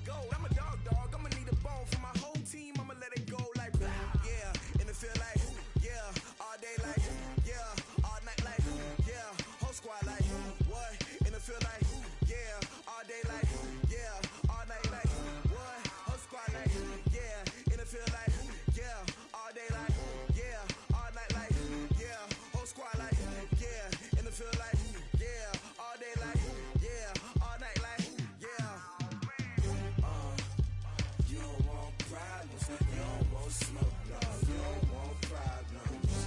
gold. I'm a dog, I'ma need a bone for my whole team. I'ma let it go like, yeah. And it feel like, yeah. All day like, yeah. All night like, yeah. Whole squad like, what? And it feel like, yeah. All day like, yeah. All night like, what? Whole squad like, yeah. And it feel like, yeah. All day like, yeah. All night like, yeah. Whole squad like, yeah. And it feel like, yeah. All day like, yeah. All night like, yeah. You don't want problems. You don't want smoke, dog. You don't want problems.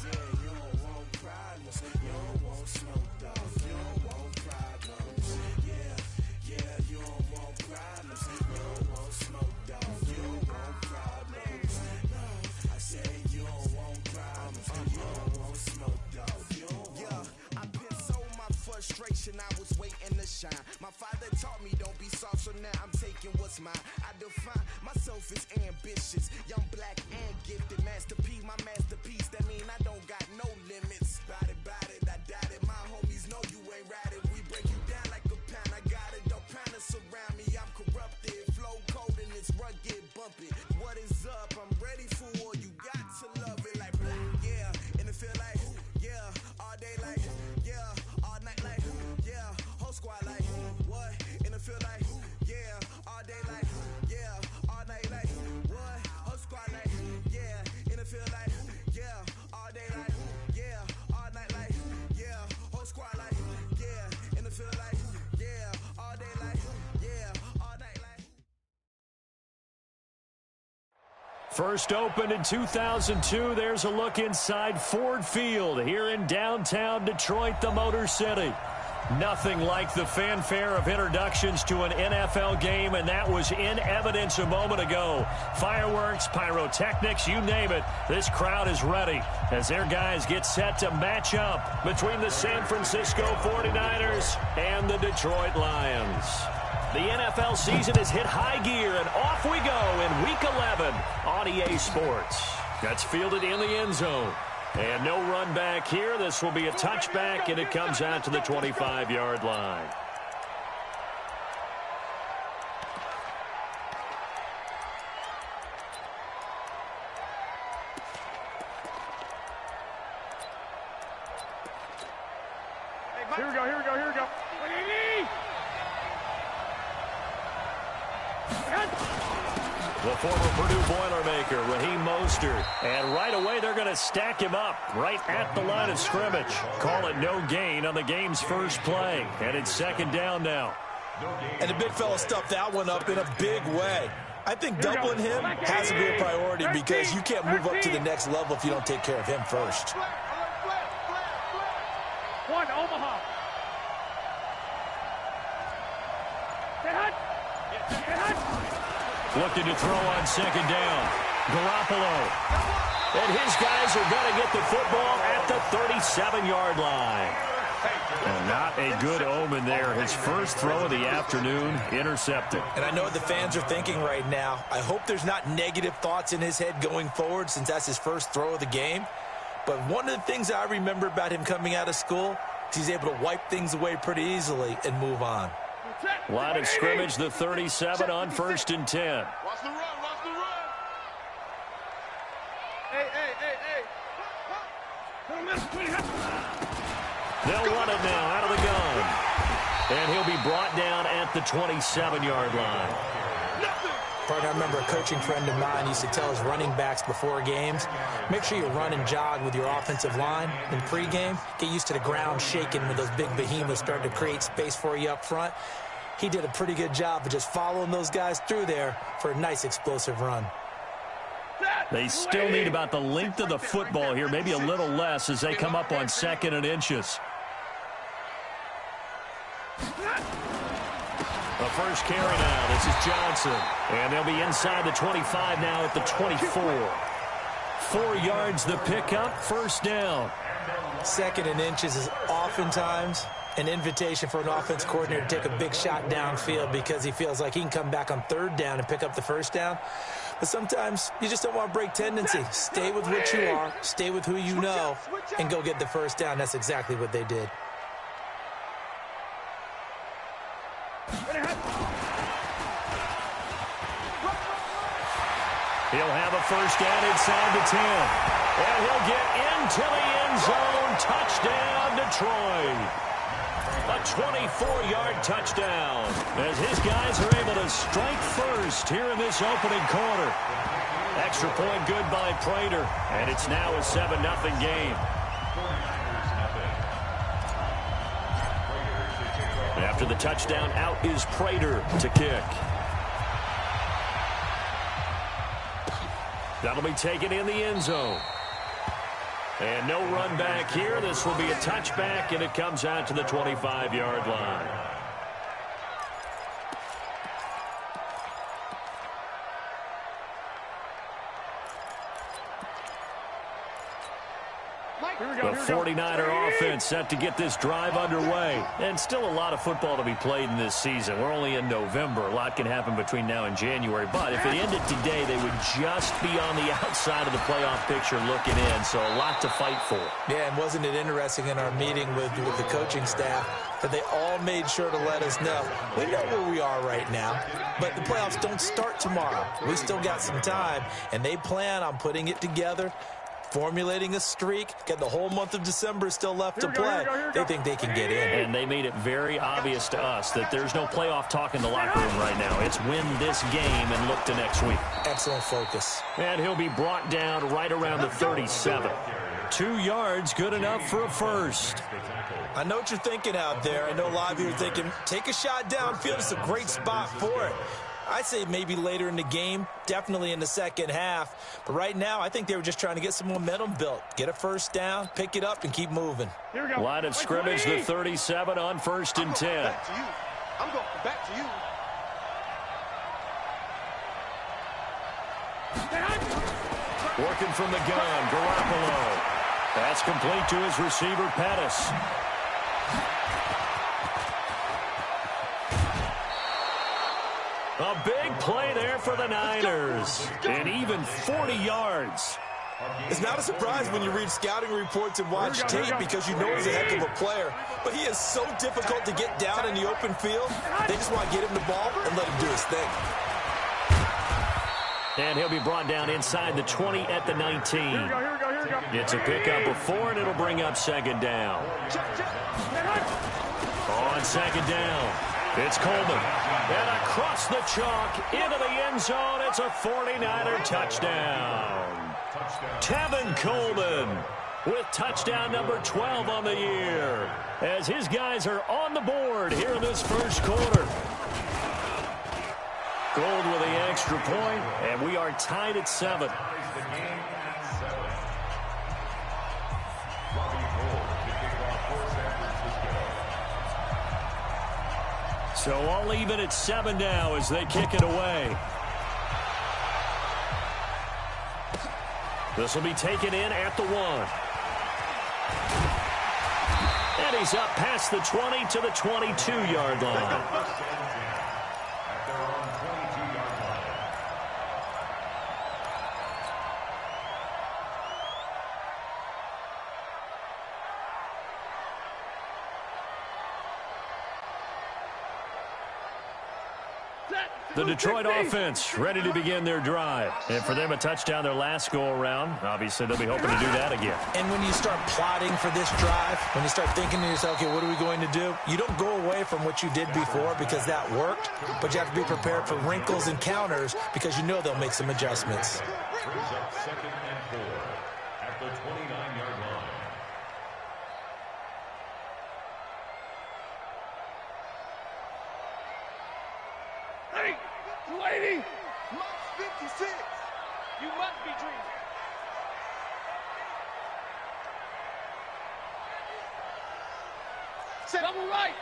Yeah, you don't want problems. You don't want smoke, dog. You don't want problems. Yeah, you don't want problems. You don't want smoke, dog. You don't want problems. No, I said you don't want problems. You don't want smoke, dog. You don't want. Yeah, I've been so my frustration. I was waiting to shine. My father taught me don't be soft, so now I'm taking what's mine. I define myself as ambitious, young, black, and gifted. Master P, my masterpiece. That mean I don't got no limits. Bout it, I doubt it. My homies know you ain't ratted. We break you down like a pound. I got it, don't pound to surround me. I'm corrupted, flow cold and it's rugged, bumpy. What is up? I'm ready for war. You got to love it like blah, yeah. And it feel like, yeah. All day like, yeah. All night like, yeah. Whole squad like, what? And it feel like, yeah. All day like, yeah. All night like, what? Whole squad like, yeah. And it feel like, yeah. All day like, yeah. All night like, yeah. Whole squad like, yeah. And it feel like, yeah. All day like, yeah. All night like. First opened in 2002. There's a look inside Ford Field here in downtown Detroit, the Motor City. Nothing like the fanfare of introductions to an NFL game, and that was in evidence a moment ago. Fireworks, pyrotechnics, you name it. This crowd is ready as their guys get set to match up between the San Francisco 49ers and the Detroit Lions. The NFL season has hit high gear, and off we go in Week 11 on EA Sports. That's fielded in the end zone. And no run back here. This will be a touchback, and it comes out to the 25-yard line. Here we go. The former Purdue Boilermaker, Raheem Mostert. And right away, they're going to stack him up right at the line of scrimmage. Call it no gain on the game's first play. And it's second down now. And the big fella stuffed that one up in a big way. I think doubling him has to be a priority because you can't move up to the next level if you don't take care of him first. One, Omaha. Looking to throw on second down. Garoppolo. And his guys are going to get the football at the 37-yard line. And not a good omen there. His first throw of the afternoon intercepted. And I know what the fans are thinking right now. I hope there's not negative thoughts in his head going forward since that's his first throw of the game. But one of the things I remember about him coming out of school is he's able to wipe things away pretty easily and move on. Line of scrimmage, the 37 on 1st and 10. Watch the run. Hey. They'll run it now out of the gun. And he'll be brought down at the 27-yard line. Partner, I remember a coaching friend of mine used to tell his running backs before games, make sure you run and jog with your offensive line in pregame. Get used to the ground shaking when those big behemoths start to create space for you up front. He did a pretty good job of just following those guys through there for a nice explosive run. They still need about the length of the football here, maybe a little less as they come up on 2nd and inches. The first carry now. This is Johnson. And they'll be inside the 25 now at the 24. 4 yards the pickup, first down. 2nd and inches is oftentimes an invitation for an offense coordinator to take a big shot downfield because he feels like he can come back on 3rd down and pick up the first down. But sometimes you just don't want to break tendency. Stay with what you are, stay with who you know, and go get the first down. That's exactly what they did. He'll have a first down inside the 10. And he'll get into the end zone. Touchdown, Detroit. A 24-yard touchdown as his guys are able to strike first here in this opening quarter. Extra point good by Prater, and it's now a 7-0 game. After the touchdown, out is Prater to kick. That'll be taken in the end zone. And no run back here. This will be a touchback, and it comes out to the 25-yard line. The 49er offense set to get this drive underway. And still a lot of football to be played in this season. We're only in November. A lot can happen between now and January. But if it ended today, they would just be on the outside of the playoff picture looking in. So a lot to fight for. Yeah, and wasn't it interesting in our meeting with the coaching staff that they all made sure to let us know, we know where we are right now, but the playoffs don't start tomorrow. We still got some time, and they plan on putting it together, formulating a streak, got the whole month of December still left to play. They think they can get in. And they made it very obvious to us that there's no playoff talk in the locker room right now. It's win this game and look to next week. Excellent focus. And he'll be brought down right around the 37. 2 yards, good enough for a first. I know what you're thinking out there. I know a lot of you are thinking, take a shot downfield. It's a great spot for it. I'd say maybe later in the game, definitely in the second half. But right now, I think they were just trying to get some momentum built. Get a first down, pick it up, and keep moving. Here we go. Line of scrimmage, the 37 on 1st and 10. I'm going back to you. Working from the gun, Garoppolo. That's complete to his receiver, Pettis. A big play there for the Niners. And even 40 yards. It's not a surprise when you read scouting reports and watch tape because you know he's a heck of a player. But he is so difficult to get down in the open field. They just want to get him the ball and let him do his thing. And he'll be brought down inside the 20 at the 19. Here we go. It's a pickup of 4, and it'll bring up 2nd down. On 2nd down, it's Coleman. And across the chalk into the end zone, it's a 49er touchdown. Tevin Coleman with touchdown number 12 on the year as his guys are on the board here in this first quarter. Gold with the extra point, and we are tied at 7. So all even at 7 now as they kick it away. This will be taken in at the 1. And he's up past the 20 to the 22-yard line. The Detroit offense ready to begin their drive. And for them, a touchdown their last go-around. Obviously, they'll be hoping to do that again. And when you start plotting for this drive, when you start thinking to yourself, okay, what are we going to do? You don't go away from what you did before because that worked, but you have to be prepared for wrinkles and counters because you know they'll make some adjustments. Brings up 2nd and 4 at the 29-yard line. Lady! Must 56! You must be dreaming. Double right!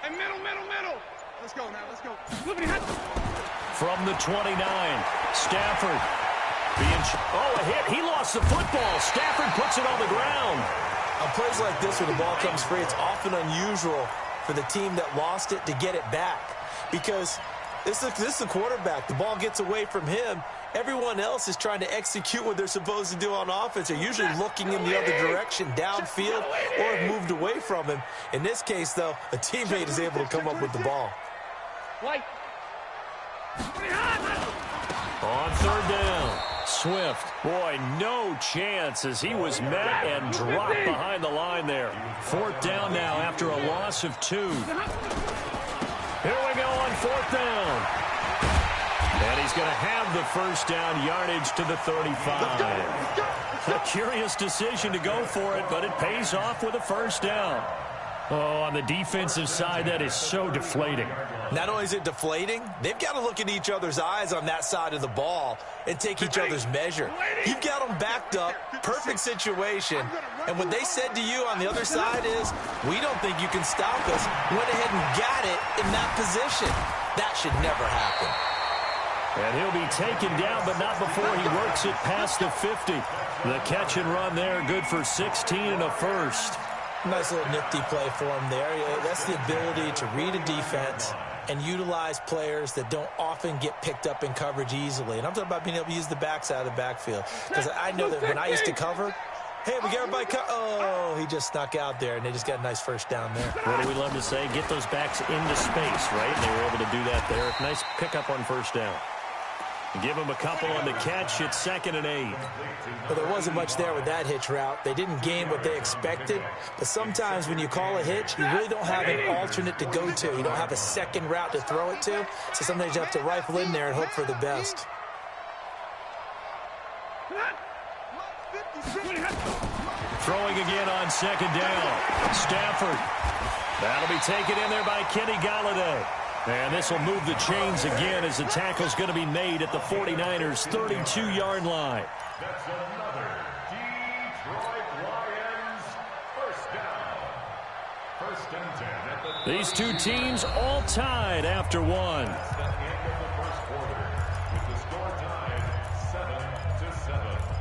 And middle! Let's go now, let's go. From the 29, Stafford. A hit. He lost the football. Stafford puts it on the ground. On plays like this where the ball comes free, it's often unusual for the team that lost it to get it back. Because this is the quarterback. The ball gets away from him. Everyone else is trying to execute what they're supposed to do on offense. They're usually looking in the other direction, downfield, or have moved away from him. In this case, though, a teammate is able to come up with the ball. White. On third down, Swift. Boy, no chance as he was met and dropped behind the line there. Fourth down now after a loss of 2. Here we go on fourth down. And he's going to have the first down, yardage to the 35. A curious decision to go for it, but it pays off with a first down. Oh, on the defensive side, that is so deflating. Not only is it deflating, they've got to look in each other's eyes on that side of the ball and take each other's measure. You've got them backed up, perfect situation, and what they said to you on the other side is, we don't think you can stop us. Went ahead and got it in that position. That should never happen. And he'll be taken down, but not before he works it past the 50. The catch and run there, good for 16 and a first. Nice little nifty play for him there. That's the ability to read a defense and utilize players that don't often get picked up in coverage easily. And I'm talking about being able to use the backside of the backfield. Because I know that when I used to cover, hey, we get everybody oh, he just snuck out there, and they just got a nice first down there. What do we love to say? Get those backs into space, right? And they were able to do that there. Nice pickup on first down. Give him a couple on the catch. It's 2nd and 8. Well, there wasn't much there with that hitch route. They didn't gain what they expected. But sometimes when you call a hitch, you really don't have an alternate to go to. You don't have a second route to throw it to. So sometimes you have to rifle in there and hope for the best. Throwing again on 2nd down. Stafford. That'll be taken in there by Kenny Golladay. And this will move the chains again as the tackle's going to be made at the 49ers' 32-yard line. That's another Detroit Lions first down. 1st and 10 at the These two teams all tied after one. At the end of the first quarter, with the score tied 7-7.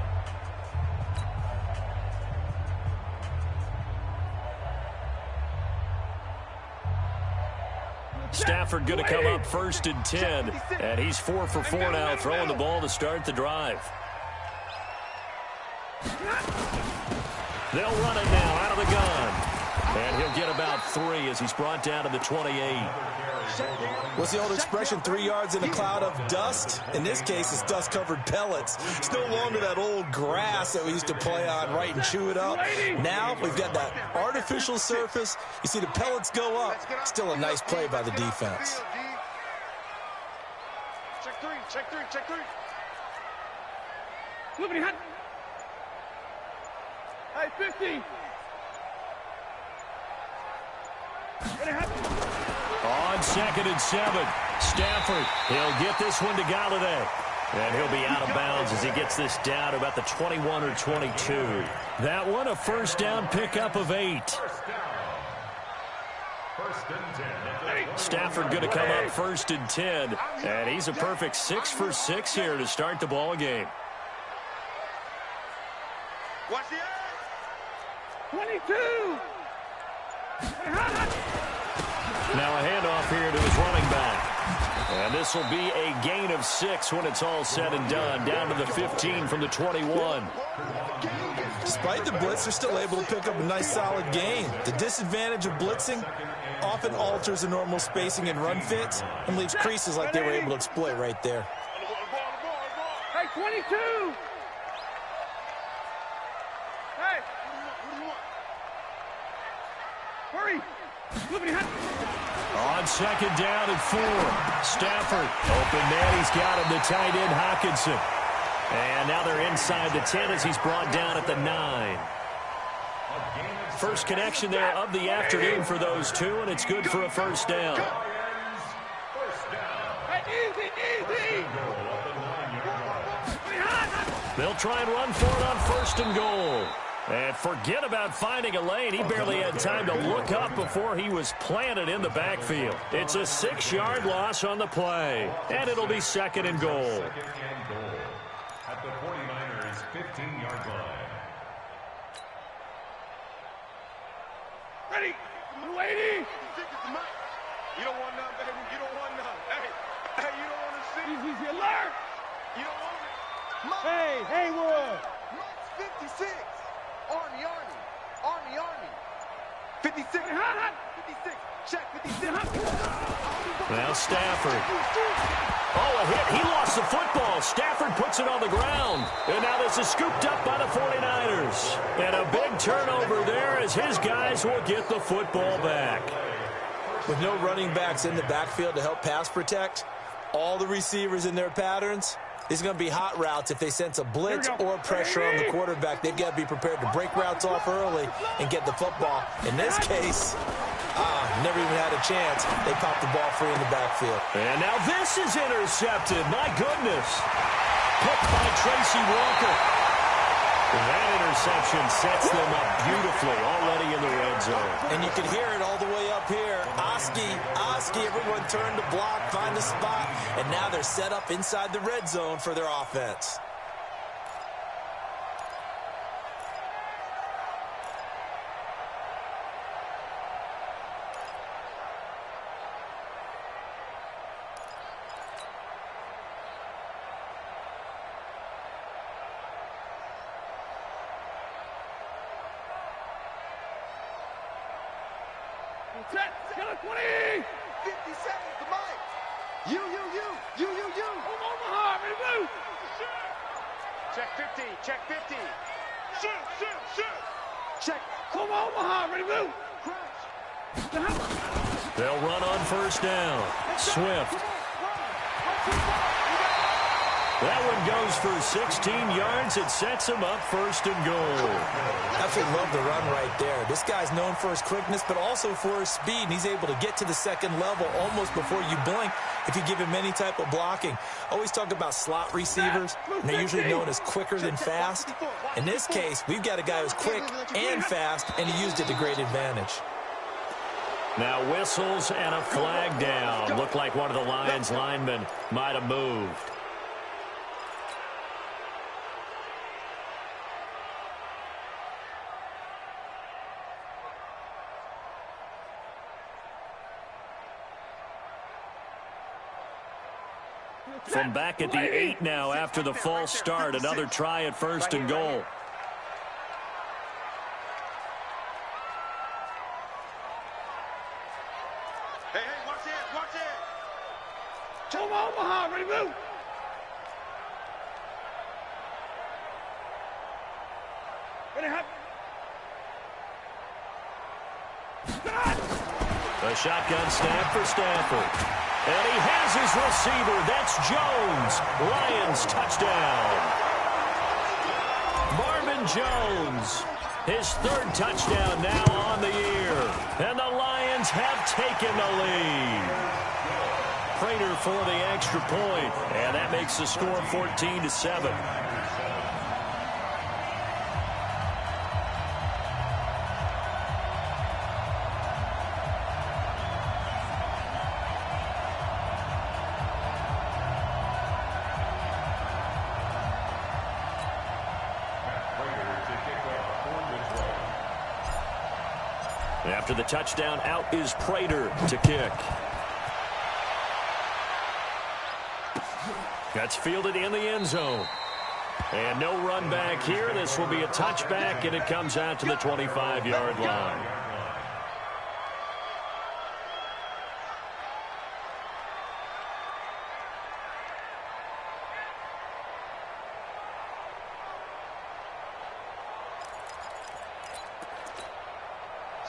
Stafford going to come up 1st and 10, and he's 4 for 4 now, throwing the ball to start the drive. They'll run it now out of the gun, and he'll get about 3 as he's brought down to the 28. What's the old expression, 3 yards in a cloud of dust? In this case, it's dust-covered pellets. It's no longer that old grass that we used to play on, right, and chew it up. Now we've got that artificial surface. You see the pellets go up. Still a nice play by the defense. Check three. Hey, 50. On 2nd and 7, Stafford, he'll get this one to Golladay. And he'll be out of bounds as he gets this down to about the 21 or 22. That one, a first down pickup of 8. Stafford going to come up 1st and 10. And he's a perfect 6 for 6 here to start the ball game. Watch the 22. Now a handoff here to his running back. And this will be a gain of 6 when it's all said and done. Down to the 15 from the 21. Despite the blitz, they're still able to pick up a nice solid gain. The disadvantage of blitzing often alters the normal spacing and run fits and leaves creases like they were able to exploit right there. Hey, 22. Hey. Hurry. On 2nd down and 4. Stafford open man. He's got him, the tight end Hockenson. And now they're inside the 10 as he's brought down at the 9. First connection there of the afternoon for those two, and it's good for a first down. Hey, easy. They'll try and run for it on 1st and goal. And forget about finding a lane. He barely had time to look up before he was planted in the backfield. It's a 6-yard loss on the play. And it'll be 2nd and goal. At the 49ers' 15-yard line. Ready. 280. You don't want none, baby. You don't want none. Hey, you don't want to see. Easy alert. You don't want it. Hey, Haywood. 56. Army. 56. 56. Check 56. Now Stafford. Oh, a hit. He lost the football. Stafford puts it on the ground. And now this is scooped up by the 49ers. And a big turnover there as his guys will get the football back. With no running backs in the backfield to help pass protect, all the receivers in their patterns, it's going to be hot routes. If they sense a blitz or pressure on the quarterback, they've got to be prepared to break routes off early and get the football. In this case, never even had a chance. They popped the ball free in the backfield. And now this is intercepted. My goodness. Picked by Tracy Walker. That interception sets them up beautifully already in the red zone. And you can hear it all the way up here. Oski, everyone turned to block, find a spot, and now they're set up inside the red zone for their offense. Set. Get a 20. 50 seconds to Mike. You. Omaha, ready to move. Check 50. Check 50. Shoot. Check. Come on, Omaha, ready to move. They'll run on first down. Swift. That one goes for 16 yards. It sets him up first and goal. Absolutely love the run right there. This guy's known for his quickness, but also for his speed. And he's able to get to the second level almost before you blink if you give him any type of blocking. Always talk about slot receivers, and they're usually known as quicker than fast. In this case, we've got a guy who's quick and fast, and he used it to great advantage. Now whistles and a flag down. Looked like one of the Lions linemen might have moved. From back at the 8 now after the false start. Another try at first and goal. Hey, watch it. Come on, Omaha, ready to move. Ready, hop. A shotgun snap for Stafford. And he has his receiver. That's Jones. Lions touchdown. Marvin Jones. His third touchdown now on the year. And the Lions have taken the lead. Prater for the extra point. And that makes the score 14-7. After the touchdown, out is Prater to kick. That's fielded in the end zone. And no run back here. This will be a touchback, and it comes out to the 25-yard line.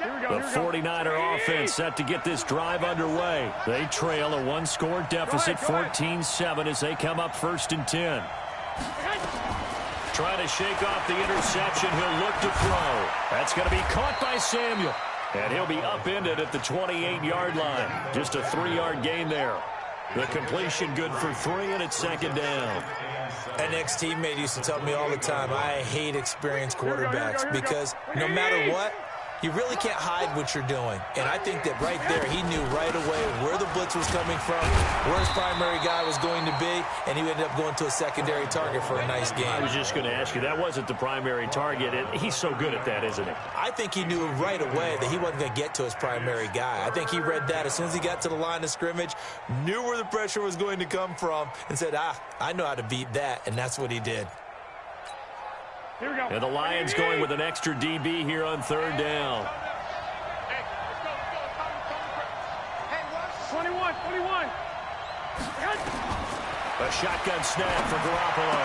The 49er offense set to get this drive underway. They trail a one-score deficit, 14-7, as they come up first and 10. Trying to shake off the interception. He'll look to throw. That's going to be caught by Samuel. And he'll be upended at the 28-yard line. Just a 3-yard gain there. The completion good for 3, and it's second down. An ex-teammate used to tell me all the time, I hate experienced quarterbacks because no matter what, you really can't hide what you're doing. And I think that right there, he knew right away where the blitz was coming from, where his primary guy was going to be, and he ended up going to a secondary target for a nice game. I was just going to ask you, that wasn't the primary target. He's so good at that, isn't he? I think he knew right away that he wasn't going to get to his primary guy. I think he read that as soon as he got to the line of scrimmage, knew where the pressure was going to come from, and said, I know how to beat that, and that's what he did. And the Lions going with an extra DB here on third down. 21. A shotgun snap for Garoppolo.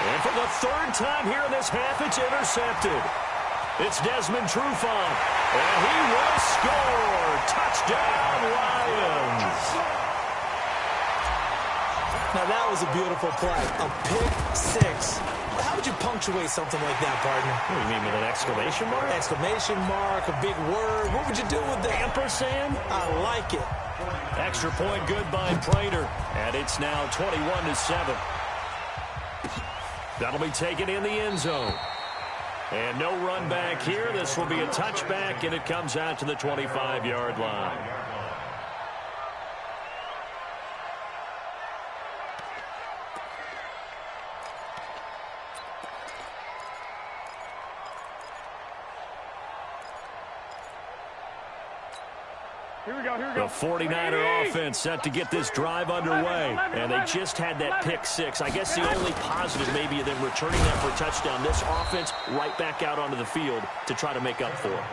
And for the third time here in this half, it's intercepted. It's Desmond Trufant, and he will score. Touchdown, Lions. Now, that was a beautiful play. A pick six. How would you punctuate something like that, partner? What do you mean, with an exclamation mark? Exclamation mark, a big word. What would you do with that? Ampersand? I like it. Extra point good by Prater, and it's now 21-7. That'll be taken in the end zone. And no run back here. This will be a touchback, and it comes out to the 25-yard line. Here we go. The 49er offense set to get this drive underway, and they just had that pick six. I guess the only positive maybe of them returning that for a touchdown. This offense right back out onto the field to try to make up for it.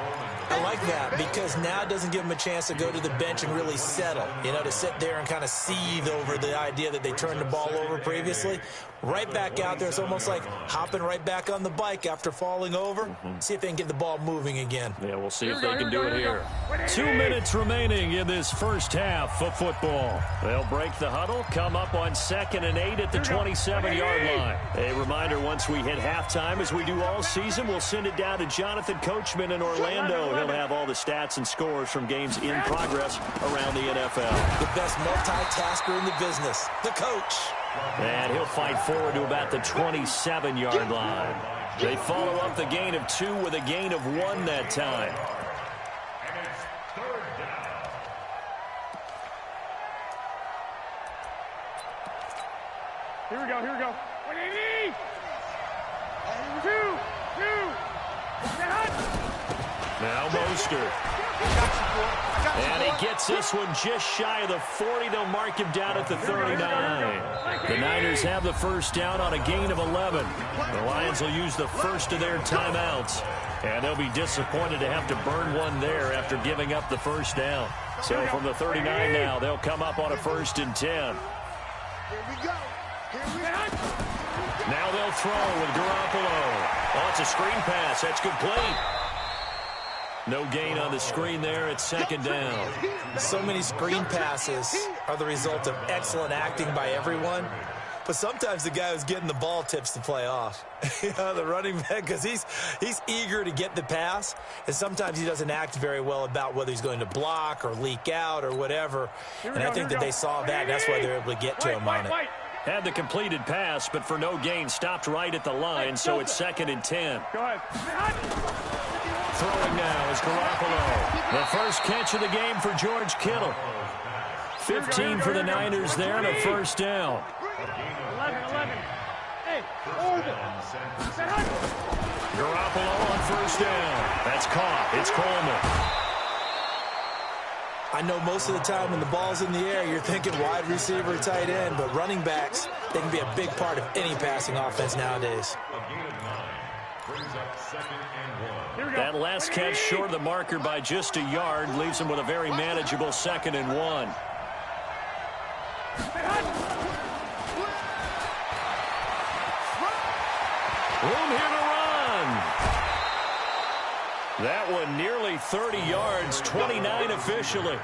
I like that because now it doesn't give them a chance to go to the bench and really settle, you know, to sit there and kind of seethe over the idea that they turned the ball over previously. Right back out there. It's almost like hopping right back on the bike after falling over. See if they can get the ball moving again. Yeah, we'll see if they can do it here. 2 minutes remaining in this first half of football. They'll break the huddle, come up on 2nd and 8 at the 27-yard line. A reminder, once we hit halftime, as we do all season, we'll send it down to Jonathan Coachman in Orlando. He'll have all the stats and scores from games in progress around the NFL. The best multitasker in the business, the coach. And he'll fight forward to about the 27-yard line. They follow up the gain of 2 with a gain of 1 that time. Here we go. 180. 2. Now Mostert. And he gets this one just shy of the 40. They'll mark him down at the 39. The Niners have the first down on a gain of 11. The Lions will use the first of their timeouts. And they'll be disappointed to have to burn one there after giving up the first down. So from the 39 now, they'll come up on a 1st and 10. Here we go. Now they'll throw with Garoppolo. Oh, it's a screen pass. That's complete. No gain on the screen there. It's 2nd down. So many screen passes are the result of excellent acting by everyone. But sometimes the guy who's getting the ball tips the play off. You know, the running back, because he's eager to get the pass. And sometimes he doesn't act very well about whether he's going to block or leak out or whatever. And I think that they saw that, and that's why they're able to get to him on it. Had the completed pass, but for no gain, stopped right at the line, so it's 2nd and 10. Go ahead. Throwing now is Garoppolo. The first catch of the game for George Kittle. 15 for the Niners there and a first down. 11. Hey, hold it. Garoppolo on first down. That's caught. It's Coleman. I know most of the time when the ball's in the air, you're thinking wide receiver, tight end, but running backs, they can be a big part of any passing offense nowadays. That last catch short of the marker by just a yard leaves him with a very manageable 2nd and 1. Room here to run. That one nearly 30 yards, 29 officially.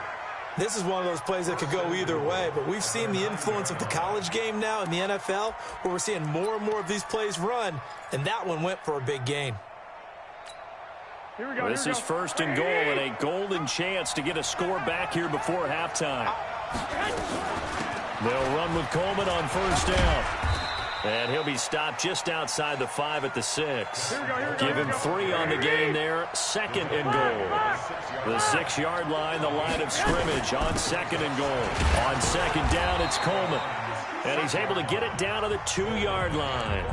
This is one of those plays that could go either way, but we've seen the influence of the college game now in the NFL, where we're seeing more and more of these plays run, and that one went for a big gain. Here we go. This is 1st and goal and a golden chance to get a score back here before halftime. They'll run with Coleman on first down. And he'll be stopped just outside the 5 at the 6. Give him 3 on the game there. 2nd and goal. The 6-yard line, the line of scrimmage on 2nd and goal. On 2nd down, it's Coleman. And he's able to get it down to the 2-yard line.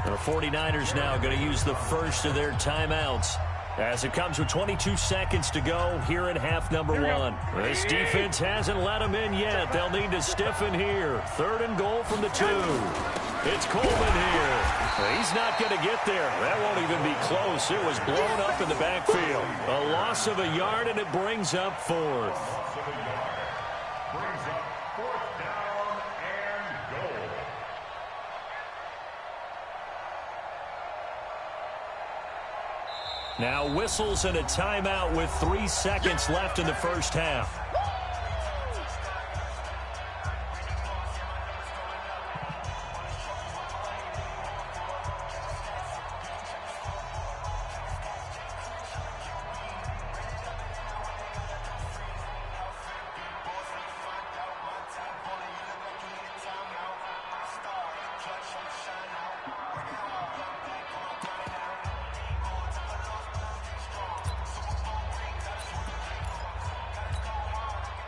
The 49ers now going to use the first of their timeouts, as it comes with 22 seconds to go here in half number 1. This defense hasn't let them in yet. They'll need to stiffen here. 3rd and goal from the 2. It's Coleman here. He's not going to get there. That won't even be close. It was blown up in the backfield. A loss of a yard, and it brings up 4th. brings up 4th down and goal. Now whistles and a timeout with 3 seconds left in the first half.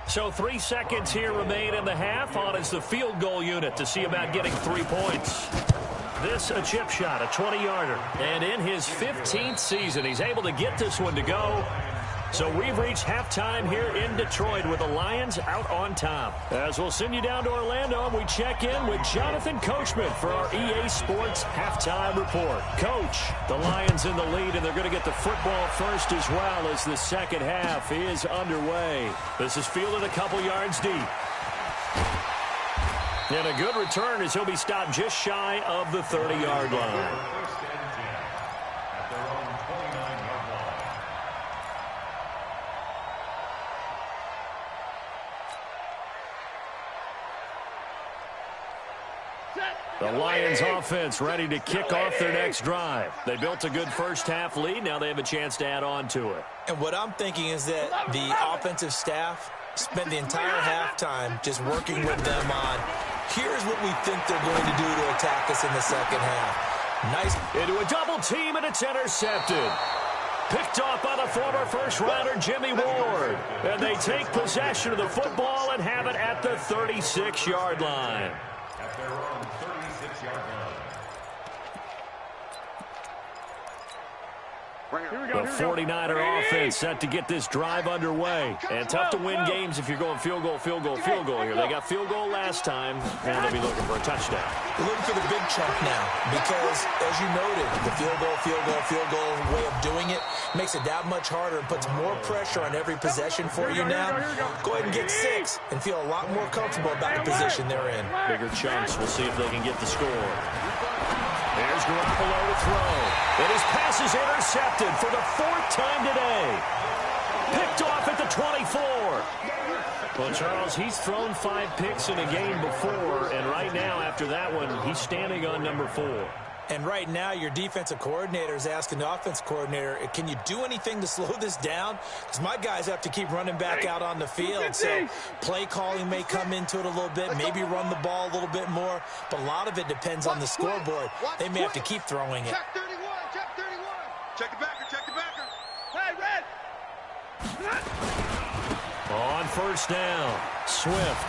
So 3 seconds here remain in the half. On is the field goal unit to see about getting 3 points. This a chip shot, a 20-yarder. And in his 15th season, he's able to get this one to go. So we've reached halftime here in Detroit with the Lions out on top. As we'll send you down to Orlando, we check in with Jonathan Coachman for our EA Sports halftime report. Coach, the Lions in the lead, and they're going to get the football first as well as the second half is underway. This is fielded a couple yards deep. And a good return as he'll be stopped just shy of the 30-yard line. First and 10 at their own 29-yard line. The Lions offense ready to kick off their next drive. They built a good first half lead. Now they have a chance to add on to it. And what I'm thinking is that the offensive staff spent the entire halftime just working with them on, here's what we think they're going to do to attack us in the second half. Nice. Into a double team, and it's intercepted. Picked off by the former first-rounder Jimmy Ward. And they take possession of the football and have it at the 36-yard line. At their own 36-yard line. The 49er offense set to get this drive underway. And tough to win games if you're going field goal, field goal, field goal here. They got field goal last time, and they'll be looking for a touchdown. We're looking for the big chunk now because, as you noted, the field goal way of doing it makes it that much harder and puts more pressure on every possession for you now. Go ahead and get 6 and feel a lot more comfortable about the position they're in. Bigger chunks. We'll see if they can get the score. There's Garoppolo to throw. And his pass is intercepted for the 4th time today. Picked off at the 24. Well, Charles, he's thrown 5 picks in a game before, and right now, after that one, he's standing on number 4. And right now, your defensive coordinator is asking the offensive coordinator, can you do anything to slow this down? Because my guys have to keep running back out on the field. So play calling may come into it a little bit, maybe run the ball a little bit more. But a lot of it depends on the scoreboard. They may have to keep throwing it. Check 31, check 31. Check the backer, check the backer. Hey, Red. On first down, Swift.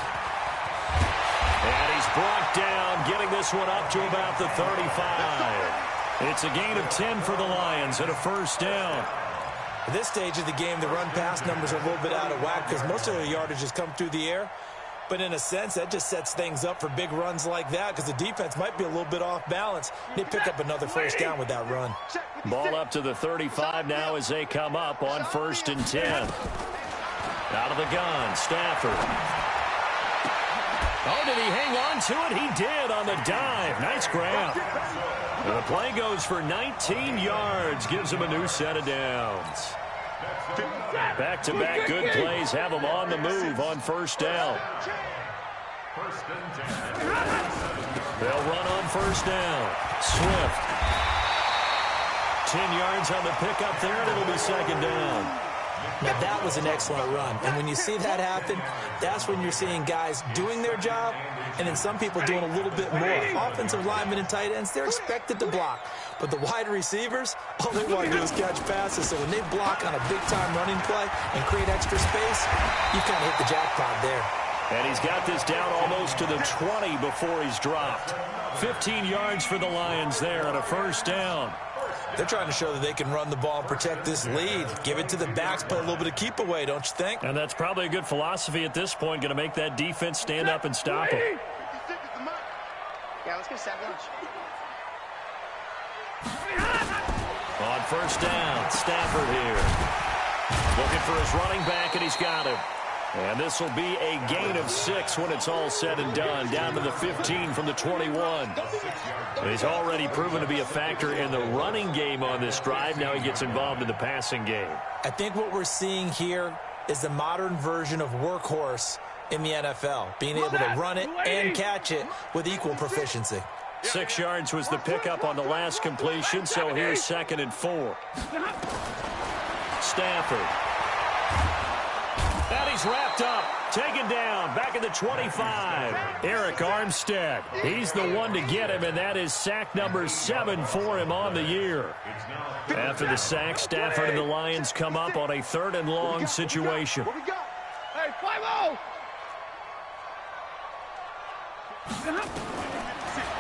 And he's brought down, getting this one up to about the 35. It's a gain of 10 for the Lions and a first down. At this stage of the game, the run-pass numbers are a little bit out of whack because most of the yardage has come through the air. But in a sense, that just sets things up for big runs like that because the defense might be a little bit off balance. They pick up another first down with that run. Ball up to the 35 now as they come up on 1st and 10. Out of the gun, Stafford. Oh, did he hang on to it? He did on the dive. Nice grab. And the play goes for 19 yards. Gives him a new set of downs. Back-to-back good plays have them on the move on first down. First and 10. They'll run on first down. Swift. 10 yards on the pickup there, and it'll be second down. Now, that was an excellent run. And when you see that happen, that's when you're seeing guys doing their job and then some people doing a little bit more. Offensive linemen and tight ends, they're expected to block. But the wide receivers, all they want to do is catch passes. So when they block on a big-time running play and create extra space, you kind of hit the jackpot there. And he's got this down almost to the 20 before he's dropped. 15 yards for the Lions there on a first down. They're trying to show that they can run the ball and protect this lead. Give it to the backs, play a little bit of keep away, don't you think? And that's probably a good philosophy at this point, going to make that defense stand up and stop him. Yeah, let's get set lunch. On first down, Stafford here. Looking for his running back, and he's got him. And this will be a gain of 6 when it's all said and done, down to the 15 from the 21. He's already proven to be a factor in the running game on this drive. Now he gets involved in the passing game. I think what we're seeing here is the modern version of workhorse in the NFL, being able to run it and catch it with equal proficiency. 6 yards was the pickup on the last completion, so here's 2nd and 4. Stafford. And he's wrapped up, taken down, back at the 25. Eric Armstead, he's the one to get him, and that is sack number 7 for him on the year. After the sack, Stafford and the Lions come up on a 3rd and long situation. What we got? Hey, 5-0!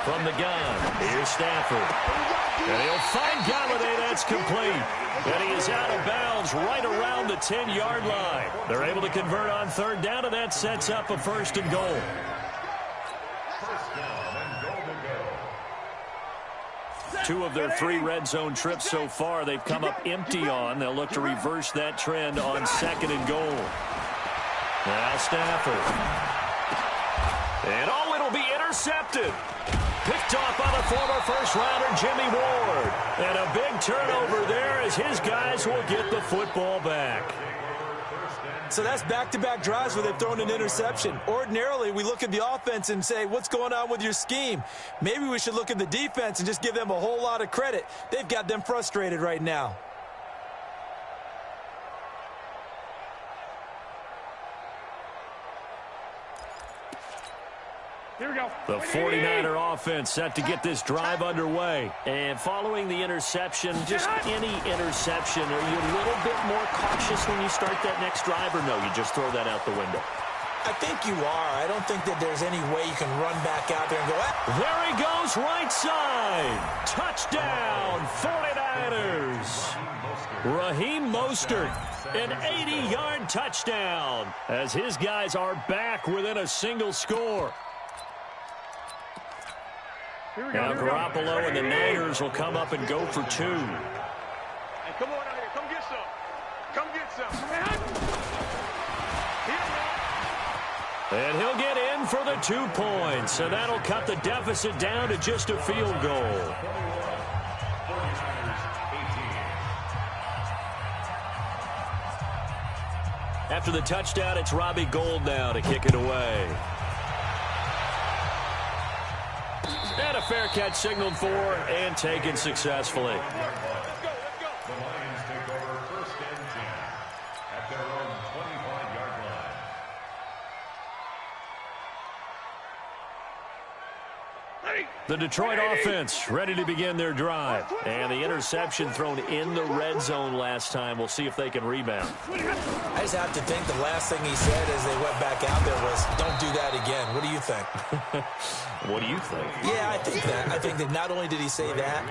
From the gun, here's Stafford. And he'll find Galladay. That's complete. And he is out of bounds right around the 10-yard line. They're able to convert on 3rd down, and that sets up a 1st and goal. First down and goal to go. 2 of their 3 red zone trips so far they've come up empty on. They'll look to reverse that trend on 2nd and goal. Now Stafford. And it'll be intercepted. Picked off by the former first-rounder Jimmy Ward. And a big turnover there as his guys will get the football back. So that's back-to-back drives where they've thrown an interception. Ordinarily, we look at the offense and say, what's going on with your scheme? Maybe we should look at the defense and just give them a whole lot of credit. They've got them frustrated right now. Here we go. The 49er offense set to get this drive underway. And following the interception, just any interception, are you a little bit more cautious when you start that next drive, or no, you just throw that out the window? I think you are. I don't think that there's any way you can run back out there and go, ah. There he goes, right side. Touchdown, 49ers. Raheem Mostert, an 80-yard touchdown, as his guys are back within a single score. Now Garoppolo and the Niners will come up and go for 2. Hey, come on out here. Come get some. Come get some. And he'll get in for the 2 points. And that'll cut the deficit down to just a field goal. After the touchdown, it's Robbie Gould now to kick it away. And a fair catch signaled for and taken successfully. The Lions take over 1st and 10 at their own 25-yard line. The Detroit offense ready to begin their drive. And the interception thrown in the red zone last time. We'll see if they can rebound. I just have to think the last thing he said as they went back out there was, don't do that again. What do you think? What do you think? Yeah, I think that. I think that not only did he say that,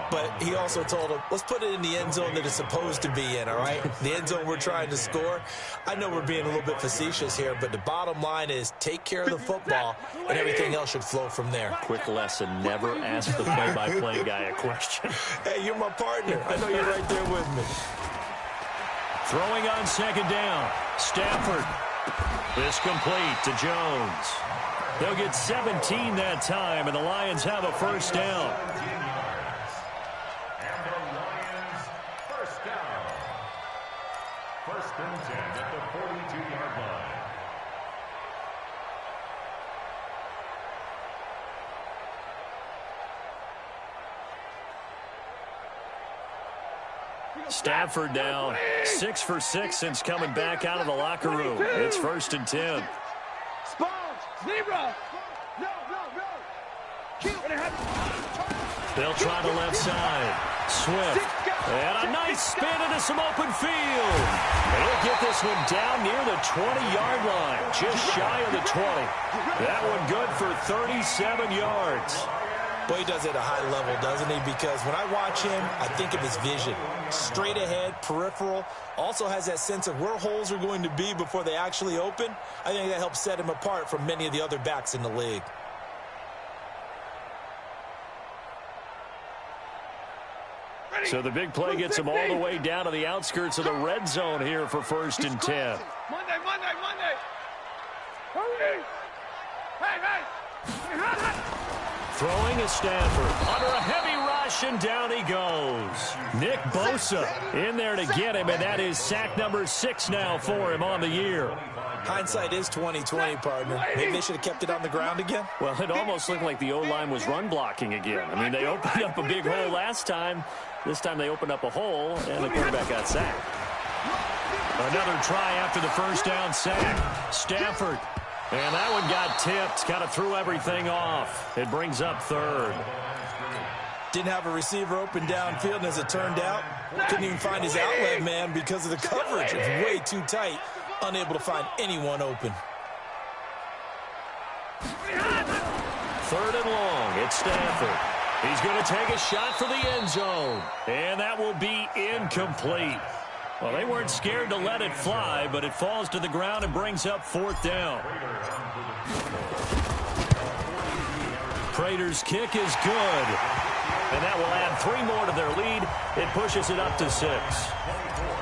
but he also told him, let's put it in the end zone that it's supposed to be in, all right? The end zone we're trying to score. I know we're being a little bit facetious here, but the bottom line is take care of the football, and everything else should flow from there. Quick lesson, never ask the play-by-play guy a question. Hey, you're my partner. I know you're right there with me. Throwing on 2nd down. Stafford. This complete to Jones. They'll get 17 that time, and the Lions have a 1st down. And the Lions, 1st down. 1st and 10 at the 42-yard line. Stafford now 6 for 6 since coming back out of the locker room. It's 1st and 10. Zebra! No! They'll try the left side. Swift. And a nice spin into some open field. He'll get this one down near the 20-yard line. Just shy of the 20. That one good for 37 yards. Boy, he does it at a high level, doesn't he? Because when I watch him, I think of his vision. Straight ahead, peripheral. Also has that sense of where holes are going to be before they actually open. I think that helps set him apart from many of the other backs in the league. So the big play gets him all the way down to the outskirts of the red zone here for 1st and 10. Monday. Hurry! Hey! Throwing is Stafford. Under a heavy rush, and down he goes. Nick Bosa in there to get him, and that is sack number 6 now for him on the year. Hindsight is 20/20, partner. Maybe they should have kept it on the ground again. Well, it almost looked like the O-line was run blocking again. I mean, they opened up a big hole last time. This time they opened up a hole, and the quarterback got sacked. Another try after the first down sack. Stafford. And that one got tipped. Kind of threw everything off. It brings up 3rd. Didn't have a receiver open downfield, and as it turned out, couldn't even find his outlet man because of the coverage. It was way too tight. Unable to find anyone open. 3rd and long. It's Stafford. He's going to take a shot for the end zone. And that will be incomplete. Well, they weren't scared to let it fly, but it falls to the ground and brings up 4th down. Prater's kick is good. And that will add 3 more to their lead. It pushes it up to 6.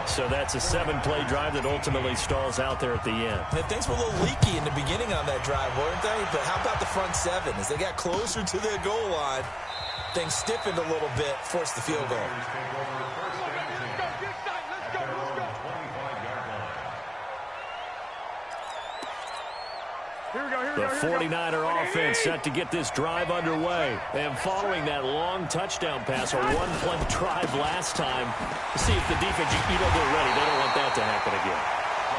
So that's a 7-play drive that ultimately stalls out there at the end. And things were a little leaky in the beginning on that drive, weren't they? But how about the front 7? As they got closer to their goal line, things stiffened a little bit, forced the field goal. The 49er offense set to get this drive underway. And following that long touchdown pass, a 1-play drive last time, to see if the defense, they're ready. They don't want that to happen again.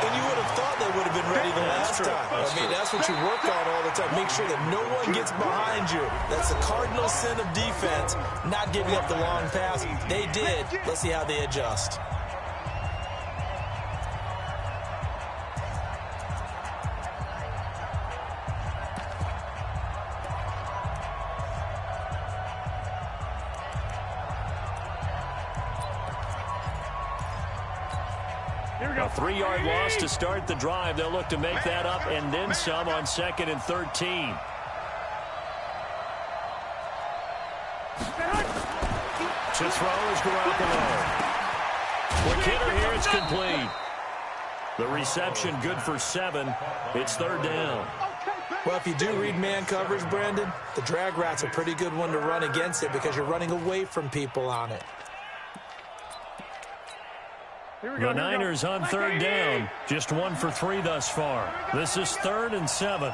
And you would have thought they would have been ready the last time. That's what you work on all the time. Make sure that no one gets behind you. That's the cardinal sin of defense, not giving up the long pass. They did. Let's see how they adjust. A 3-yard loss to start the drive. They'll look to make that up and then some on 2nd and 13. To throw is Garoppolo. Quick hitter here, it's complete. The reception good for 7. It's 3rd down. Well, if you do read man coverage, Brandon, the drag route's a pretty good one to run against it because you're running away from people on it. The Niners on 3rd down. Just 1 for 3 thus far. This is 3rd and 7.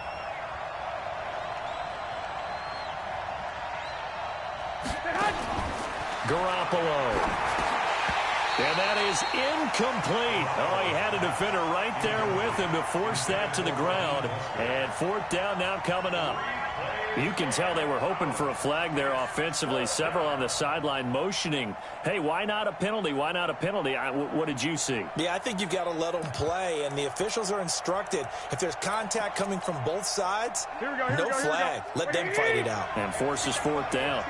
Garoppolo. And that is incomplete. Oh, he had a defender right there with him to force that to the ground. And 4th down now coming up. You can tell they were hoping for a flag there offensively. Several on the sideline motioning. Hey, why not a penalty? Why not a penalty? What did you see? Yeah, I think you've got to let them play, and the officials are instructed. If there's contact coming from both sides, no flag. Let them fight it out. And forces 4th down.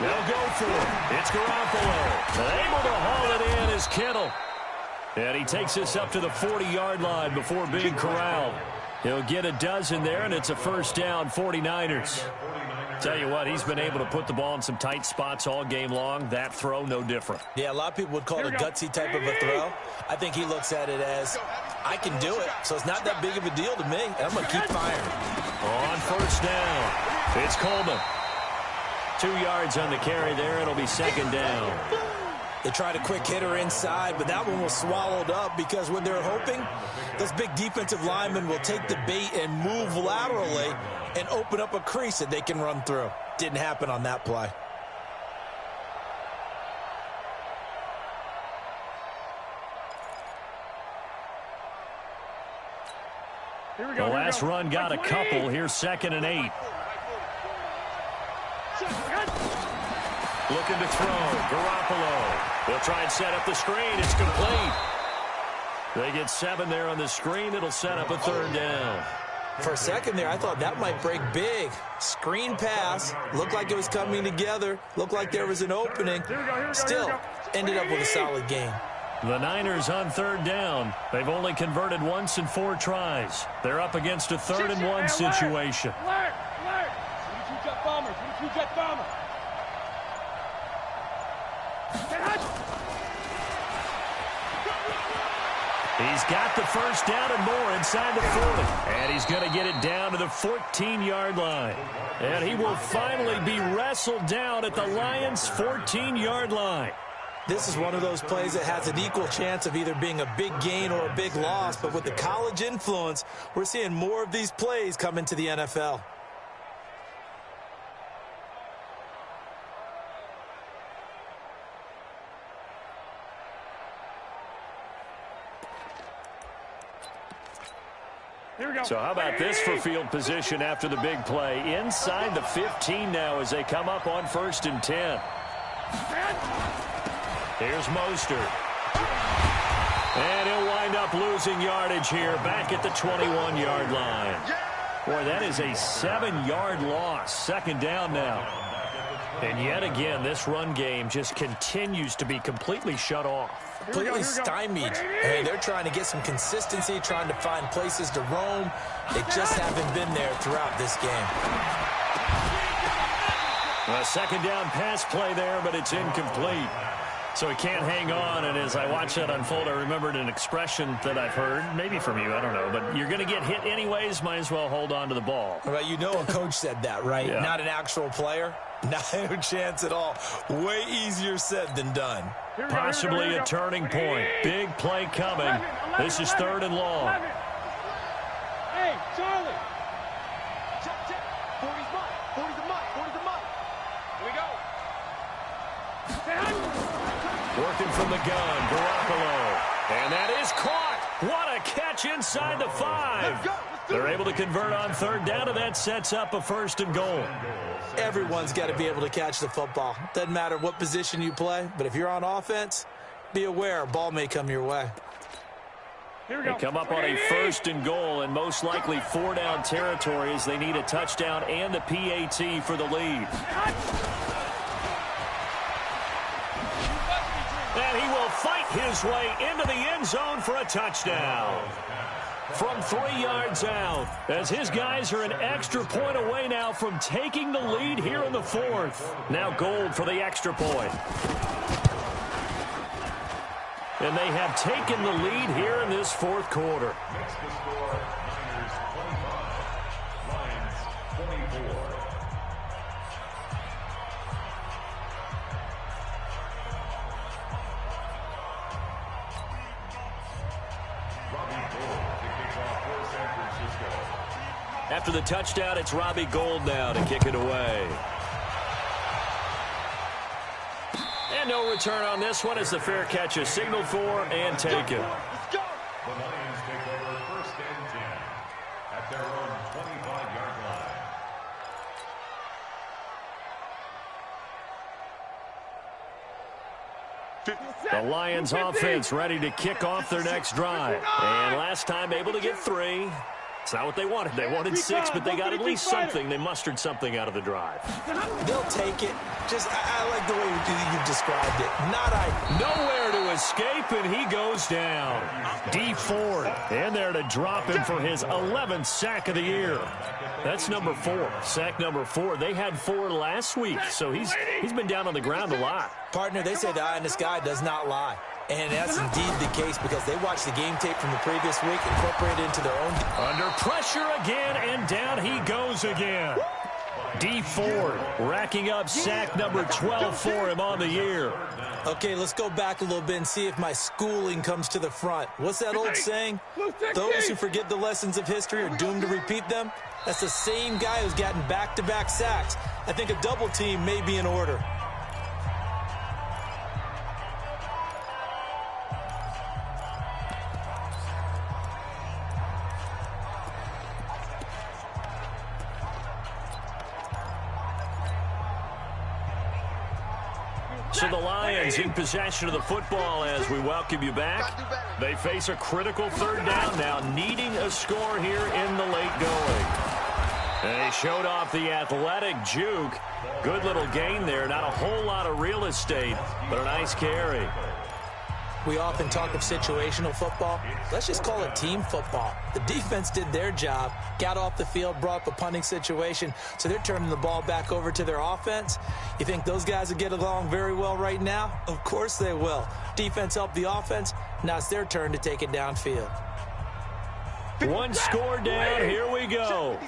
They'll go for it. It's Garoppolo. Able to haul it in is Kittle. And he takes this up to the 40-yard line before being corralled. He'll get a dozen there, and it's a 1st down, 49ers. Tell you what, he's been able to put the ball in some tight spots all game long. That throw, no different. Yeah, a lot of people would call it a gutsy type of a throw. I think he looks at it as, I can do it, so it's not that big of a deal to me, and I'm going to keep firing. On 1st down, it's Coleman. 2 yards on the carry there. It'll be 2nd down. They tried a quick hitter inside, but that one was swallowed up because when they're hoping, those big defensive linemen will take the bait and move laterally and open up a crease that they can run through. Didn't happen on that play. The last run got a couple. Here's 2nd and 8. Looking to throw. Garoppolo. They'll try and set up the screen. It's complete. They get 7 there on the screen. It'll set up a 3rd down. For a second there, I thought that might break big. Screen pass. Looked like it was coming together. Looked like there was an opening. Still, ended up with a solid game. The Niners on 3rd down. They've only converted once in 4 tries. They're up against a 3rd and 1 situation. Alert! 22 jet bombers. 22 jet bombers. He's got the first down and more inside the 40. And he's going to get it down to the 14-yard line. And he will finally be wrestled down at the Lions' 14-yard line. This is one of those plays that has an equal chance of either being a big gain or a big loss. But with the college influence, we're seeing more of these plays come into the NFL. So how about this for field position after the big play? Inside the 15 now as they come up on 1st and 10. Here's Mostert. And he'll wind up losing yardage here back at the 21-yard line. Boy, that is a 7-yard loss. 2nd down now. And yet again, this run game just continues to be completely shut off. Completely stymied. I mean, they're trying to get some consistency, trying to find places to roam. They just haven't been there throughout this game. A 2nd down pass play there, but it's incomplete. So he can't hang on, and as I watch that unfold, I remembered an expression that I've heard, maybe from you, I don't know, but you're going to get hit anyways, might as well hold on to the ball. Well, you know a coach said that, right? Yeah. Not an actual player. No chance at all. Way easier said than done. Possibly a turning point. Big play coming. This is 3rd and long. Hey, Charlie. Check. 40's mine. 40's a mine. 40's a mine. Here we go. Working from the gun, Garoppolo. And that is caught. What a catch inside the 5. They're able to convert on 3rd down, and that sets up a 1st and goal. Everyone's got to be able to catch the football. Doesn't matter what position you play, but if you're on offense, be aware a ball may come your way. They come up on a 1st and goal, and most likely 4-down territory as they need a touchdown and a PAT for the lead. And he will fight his way into the end zone for a touchdown. From 3 yards out, as his guys are an extra point away now from taking the lead here in the 4th. Now Gold for the extra point. And they have taken the lead here in this 4th quarter. Next to score, Niners 25, Lions 24. After the touchdown, it's Robbie Gould now to kick it away. And no return on this one as the fair catch is signaled for and taken. The Lions take over 1st and 10 at their own 25-yard line. The Lions offense ready to kick off their next drive. And last time able to get 3. It's not what they wanted. They wanted 6, but they got at least something. They mustered something out of the drive. They'll take it. I like the way you described it. Nowhere to escape, and he goes down. D Ford in there to drop him for his 11th sack of the year. That's number 4. Sack number 4. They had 4 last week, so he's been down on the ground a lot. Partner, they say the eye in the sky does not lie. And that's indeed the case because they watched the game tape from the previous week, incorporated into their own. Under pressure again, and down he goes again. D Ford racking up sack number 12 for him on the year. Okay, let's go back a little bit and see if my schooling comes to the front. What's that old saying? Those who forget the lessons of history are doomed to repeat them. That's the same guy who's gotten back-to-back sacks. I think a double team may be in order. So the Lions in possession of the football as we welcome you back. They face a critical 3rd down now, needing a score here in the late going. And they showed off the athletic juke. Good little gain there. Not a whole lot of real estate, but a nice carry. We often talk of situational football. Let's just call it team football. The defense did their job, got off the field, brought up a punting situation, so they're turning the ball back over to their offense. You think those guys will get along very well right now? Of course they will. Defense helped the offense. Now it's their turn to take it downfield. One score down. Here we go.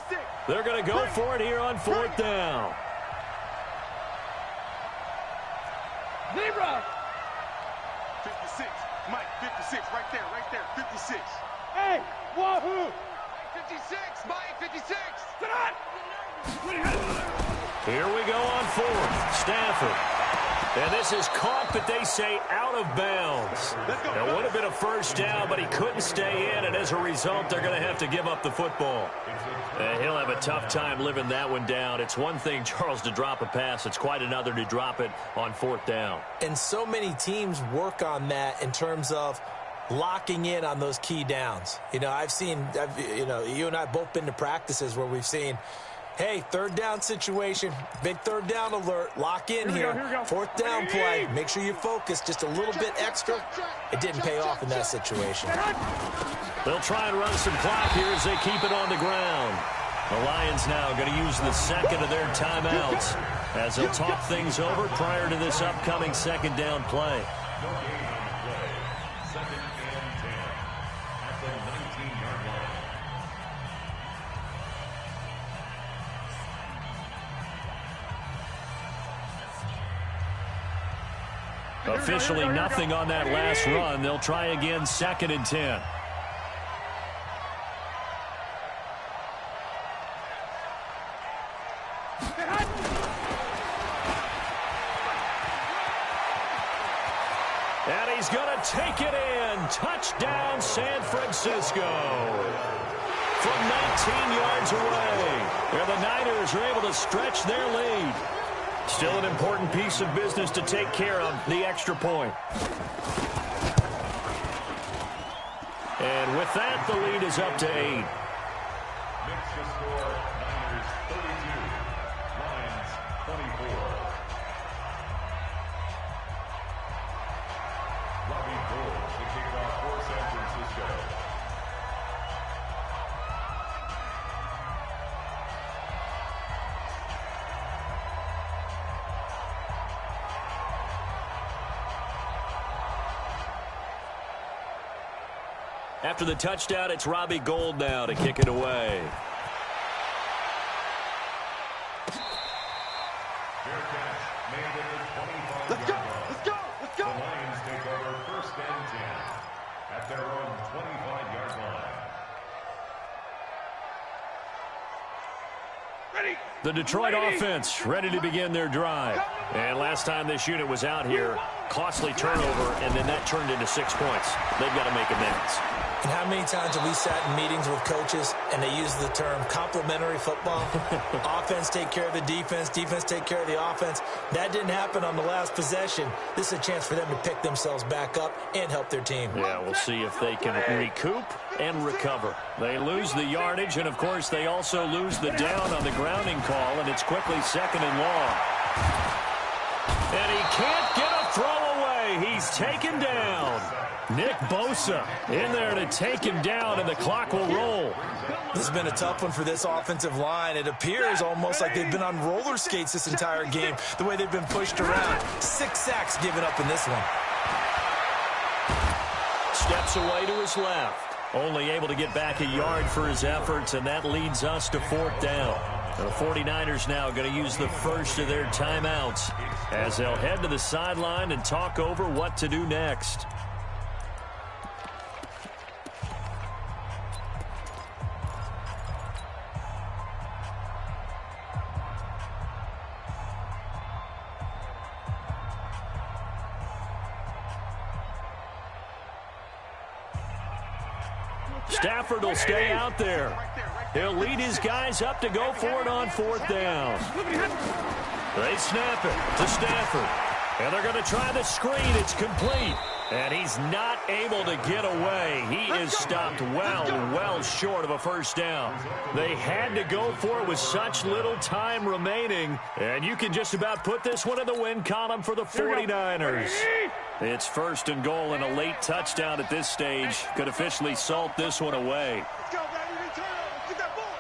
They're going to go for it here on 4th down. Zebra. 56. Mike, 56. Right there. 56. Hey, wahoo. 56. Mike, 56. Here we go on 4th. Stafford. And this is caught, but they say out of bounds. It would have been a first down, but he couldn't stay in, and as a result, they're going to have to give up the football. And he'll have a tough time living that one down. It's one thing, Charles, to drop a pass. It's quite another to drop it on 4th down. And so many teams work on that in terms of locking in on those key downs. You know, you and I both been to practices where we've seen, hey, 3rd down situation, big 3rd down alert, lock in here. 4th down play, make sure you focus just a little bit extra. It didn't pay off in that situation. They'll try and run some clock here as they keep it on the ground. The Lions now going to use the second of their timeouts as they'll talk things over prior to this upcoming 2nd down play. Officially nothing on that last run. They'll try again 2nd and 10. And he's going to take it in. Touchdown, San Francisco. From 19 yards away, where the Niners are able to stretch their lead. Still an important piece of business to take care of, the extra point. And with that, the lead is up to 8. Makes the score Niners 32, Lions 24. Robbie Gould to kick off for San Francisco. After the touchdown, it's Robbie Gould now to kick it away. Fair catch made at the 25-yard line. Let's go. The Lions take over 1st and 10 at their own 25-yard line. Ready. The Detroit offense ready to begin their drive. And last time this unit was out here, costly turnover, and then that turned into 6 points. They've got to make amends. And how many times have we sat in meetings with coaches and they use the term complementary football? Offense take care of the defense, defense take care of the offense. That didn't happen on the last possession. This is a chance for them to pick themselves back up and help their team. Yeah, we'll see if they can recoup and recover. They lose the yardage, and, of course, they also lose the down on the grounding call, and it's quickly 2nd and long. And he can't get a throw away. He's taken down. Nick Bosa in there to take him down, and the clock will roll. This has been a tough one for this offensive line. It appears almost like they've been on roller skates this entire game, the way they've been pushed around. 6 sacks given up in this one. Steps away to his left. Only able to get back a yard for his efforts, and that leads us to 4th down. The 49ers now going to use the first of their timeouts as they'll head to the sideline and talk over what to do next. Stafford will stay out there. He'll lead his guys up to go for it on 4th down. They snap it to Stafford. And they're going to try the screen. It's complete. And he's not able to get away. He is stopped well short of a first down. They had to go for it with such little time remaining. And you can just about put this one in the win column for the 49ers. It's first and goal, and a late touchdown at this stage could officially salt this one away. Let's go, baby. Turn over. Get that ball.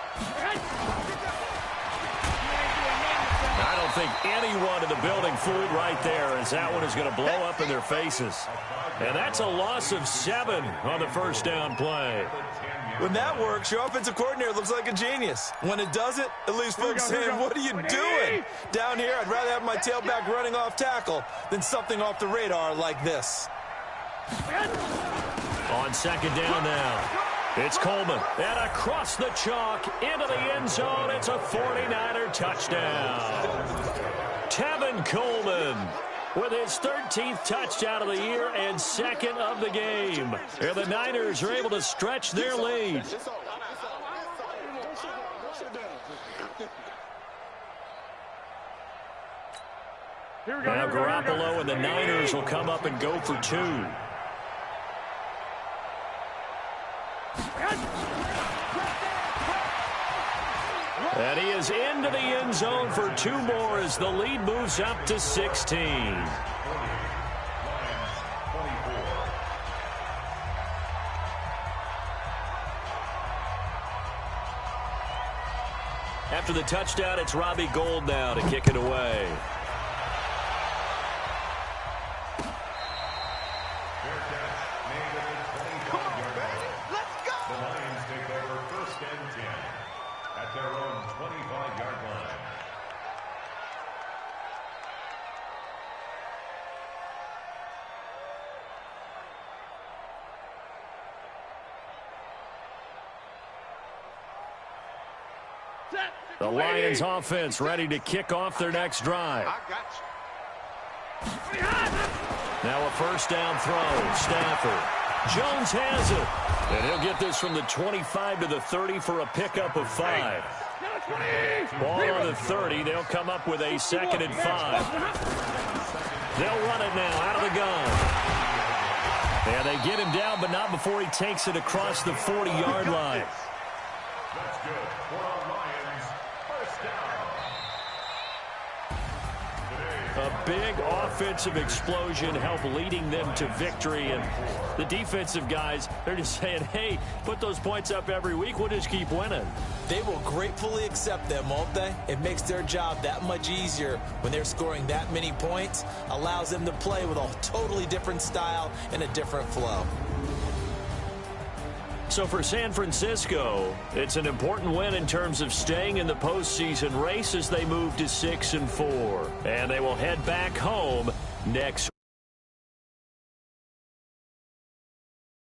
I don't think anyone in the building fooled right there, as that one is going to blow up in their faces. And that's a loss of 7 on the first down play. When that works, your offensive coordinator looks like a genius. When it doesn't, it leaves folks saying, what are you doing? Down here, I'd rather have my tailback running off tackle than something off the radar like this. On second down now, it's Coleman. And across the chalk, into the end zone, it's a 49er touchdown. Tevin Coleman with his 13th touchdown of the year and second of the game. And the Niners are able to stretch their lead. Now Garoppolo and the Niners will come up and go for 2. And he is into the end zone for 2 more as the lead moves up to 16. After the touchdown, it's Robbie Gould now to kick it away. Their own 25-yard line. The Lions offense ready to kick off their next drive. I got you. Now a first down throw. Stafford. Jones has it. And he'll get this from the 25 to the 30 for a pickup of 5. Ball on the 30. They'll come up with a 2nd and 5. They'll run it now out of the gun. And they get him down, but not before he takes it across the 40-yard line. That's good for our Lions. First down. A big offensive explosion helped leading them to victory. And the defensive guys, they're just saying, hey, put those points up every week. We'll just keep winning. They will gratefully accept them, won't they? It makes their job that much easier when they're scoring that many points. Allows them to play with a totally different style and a different flow. So for San Francisco, it's an important win in terms of staying in the postseason race as they move to 6-4. And they will head back home next